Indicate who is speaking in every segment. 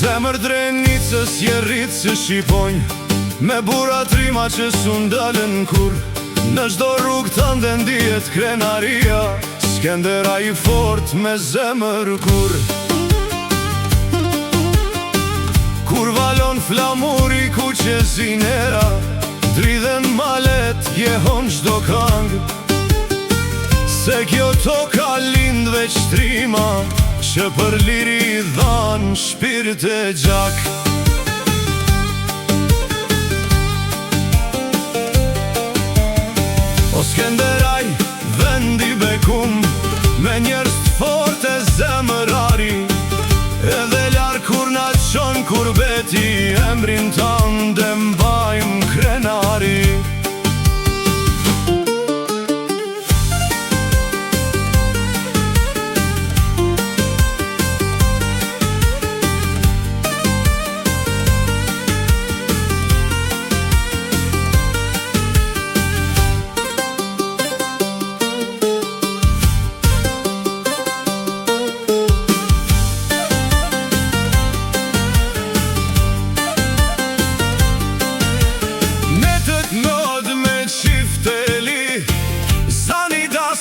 Speaker 1: Zemër drenicës jerit që shqiponj, me burat rima që s'undalën kur. Në çdo rrugë tënde ndihet krenaria, Skënderaj i fort me zemër kur. Kur valon flamuri ku që zinera, dridhen malet jehon çdo këngë. Se kjo toka lind veç trima, që për liri dhan shpirt e gjak. O Skënderaj, vendi bekum, me njerëz të fortë e zemërari, edhe larg kur na çon kurbeti, emrin tënde mbajmë krenari.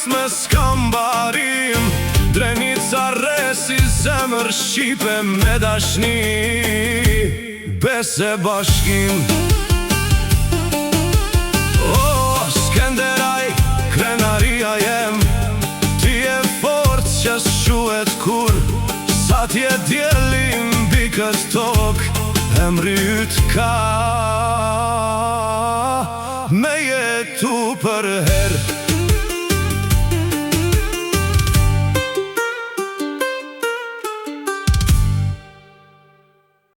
Speaker 1: Me skambarim, drenica resi zemër shqipe me dashni, bese bashkim. O, Skënderaj, krenaria jem, ti e fort që s'shuhet kur. Sa t'je djeli mbi këtë tokë, emri yt ka.